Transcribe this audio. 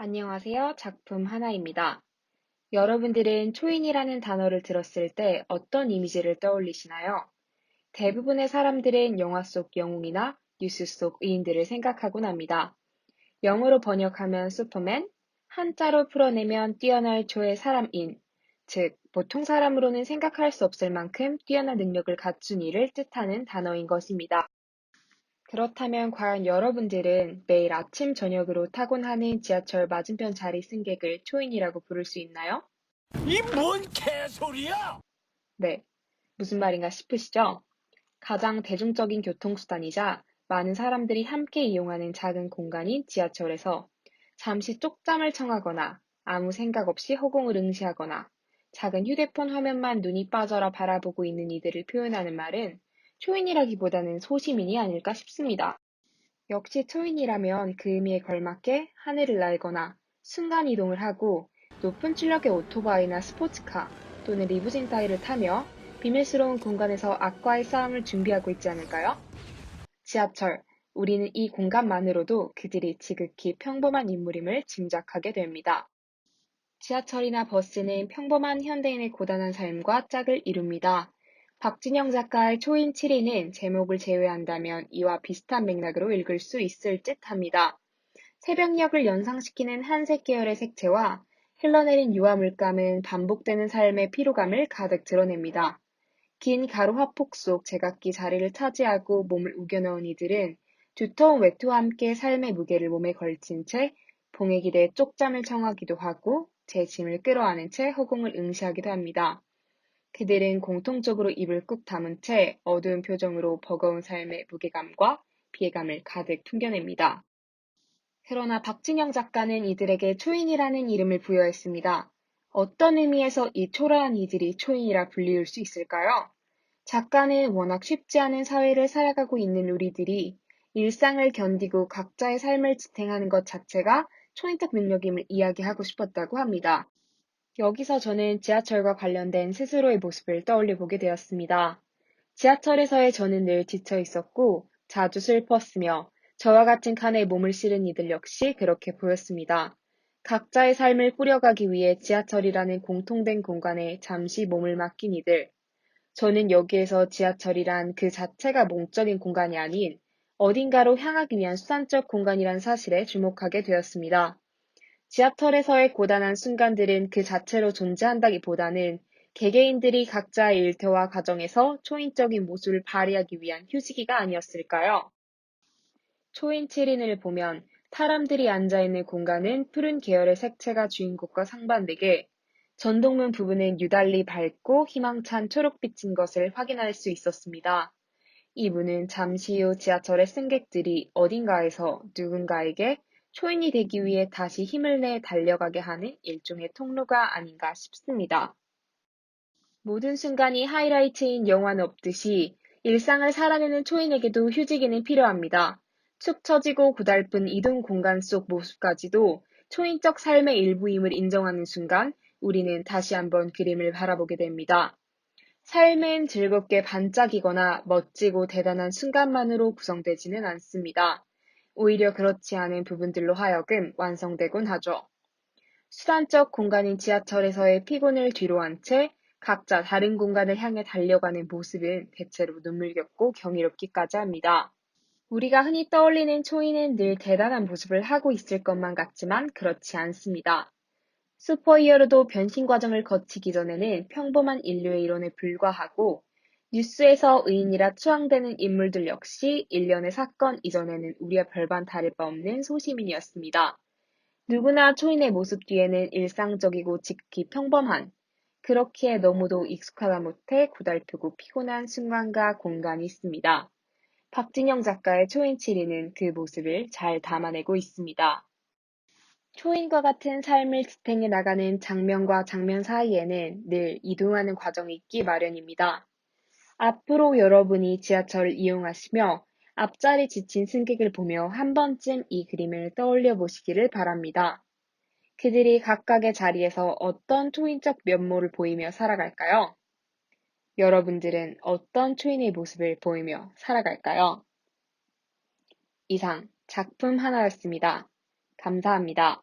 안녕하세요. 작품 하나입니다. 여러분들은 초인이라는 단어를 들었을 때 어떤 이미지를 떠올리시나요? 대부분의 사람들은 영화 속 영웅이나 뉴스 속 의인들을 생각하곤 합니다. 영어로 번역하면 슈퍼맨, 한자로 풀어내면 뛰어날 초의 사람인, 즉, 보통 사람으로는 생각할 수 없을 만큼 뛰어난 능력을 갖춘 이를 뜻하는 단어인 것입니다. 그렇다면 과연 여러분들은 매일 아침 저녁으로 타곤 하는 지하철 맞은편 자리 승객을 초인이라고 부를 수 있나요? 이 뭔 개소리야! 네, 무슨 말인가 싶으시죠? 가장 대중적인 교통수단이자 많은 사람들이 함께 이용하는 작은 공간인 지하철에서 잠시 쪽잠을 청하거나 아무 생각 없이 허공을 응시하거나 작은 휴대폰 화면만 눈이 빠져라 바라보고 있는 이들을 표현하는 말은 초인이라기보다는 소시민이 아닐까 싶습니다. 역시 초인이라면 그 의미에 걸맞게 하늘을 날거나 순간이동을 하고 높은 출력의 오토바이나 스포츠카 또는 리무진 따위를 타며 비밀스러운 공간에서 악과의 싸움을 준비하고 있지 않을까요? 지하철, 우리는 이 공간만으로도 그들이 지극히 평범한 인물임을 짐작하게 됩니다. 지하철이나 버스는 평범한 현대인의 고단한 삶과 짝을 이룹니다. 박진영 작가의 초인 7위는 제목을 제외한다면 이와 비슷한 맥락으로 읽을 수 있을 듯합니다. 새벽녘을 연상시키는 한색 계열의 색채와 흘러내린 유화 물감은 반복되는 삶의 피로감을 가득 드러냅니다. 긴 가로 화폭 속 제각기 자리를 차지하고 몸을 우겨넣은 이들은 두터운 외투와 함께 삶의 무게를 몸에 걸친 채 봉에 기대 쪽잠을 청하기도 하고 제 짐을 끌어안은 채 허공을 응시하기도 합니다. 그들은 공통적으로 입을 꾹 다문 채 어두운 표정으로 버거운 삶의 무게감과 피해감을 가득 풍겨냅니다. 그러나 박진영 작가는 이들에게 초인이라는 이름을 부여했습니다. 어떤 의미에서 이 초라한 이들이 초인이라 불리울 수 있을까요? 작가는 워낙 쉽지 않은 사회를 살아가고 있는 우리들이 일상을 견디고 각자의 삶을 지탱하는 것 자체가 초인적 능력임을 이야기하고 싶었다고 합니다. 여기서 저는 지하철과 관련된 스스로의 모습을 떠올려 보게 되었습니다. 지하철에서의 저는 늘 지쳐 있었고 자주 슬펐으며 저와 같은 칸에 몸을 실은 이들 역시 그렇게 보였습니다. 각자의 삶을 꾸려가기 위해 지하철이라는 공통된 공간에 잠시 몸을 맡긴 이들. 저는 여기에서 지하철이란 그 자체가 몽적인 공간이 아닌 어딘가로 향하기 위한 수단적 공간이란 사실에 주목하게 되었습니다. 지하철에서의 고단한 순간들은 그 자체로 존재한다기보다는 개개인들이 각자의 일터와 가정에서 초인적인 모습을 발휘하기 위한 휴지기가 아니었을까요? 초인 7인을 보면 사람들이 앉아있는 공간은 푸른 계열의 색채가 주인공과 상반되게 전동문 부분은 유달리 밝고 희망찬 초록빛인 것을 확인할 수 있었습니다. 이 문은 잠시 후 지하철의 승객들이 어딘가에서 누군가에게 초인이 되기 위해 다시 힘을 내 달려가게 하는 일종의 통로가 아닌가 싶습니다. 모든 순간이 하이라이트인 영화는 없듯이 일상을 살아내는 초인에게도 휴지기는 필요합니다. 축 처지고 고달픈 이동 공간 속 모습까지도 초인적 삶의 일부임을 인정하는 순간 우리는 다시 한번 그림을 바라보게 됩니다. 삶은 즐겁게 반짝이거나 멋지고 대단한 순간만으로 구성되지는 않습니다. 오히려 그렇지 않은 부분들로 하여금 완성되곤 하죠. 수단적 공간인 지하철에서의 피곤을 뒤로한 채 각자 다른 공간을 향해 달려가는 모습은 대체로 눈물겹고 경이롭기까지 합니다. 우리가 흔히 떠올리는 초인은 늘 대단한 모습을 하고 있을 것만 같지만 그렇지 않습니다. 슈퍼히어로도 변신 과정을 거치기 전에는 평범한 인류의 일원에 불과하고 뉴스에서 의인이라 추앙되는 인물들 역시 일련의 사건 이전에는 우리와 별반 다를 바 없는 소시민이었습니다. 누구나 초인의 모습 뒤에는 일상적이고 지극히 평범한, 그렇기에 너무도 익숙하다 못해 고달프고 피곤한 순간과 공간이 있습니다. 박진영 작가의 초인 7위는 그 모습을 잘 담아내고 있습니다. 초인과 같은 삶을 지탱해 나가는 장면과 장면 사이에는 늘 이동하는 과정이 있기 마련입니다. 앞으로 여러분이 지하철을 이용하시며 앞자리 지친 승객을 보며 한 번쯤 이 그림을 떠올려 보시기를 바랍니다. 그들이 각각의 자리에서 어떤 초인적 면모를 보이며 살아갈까요? 여러분들은 어떤 초인의 모습을 보이며 살아갈까요? 이상 작품 하나였습니다. 감사합니다.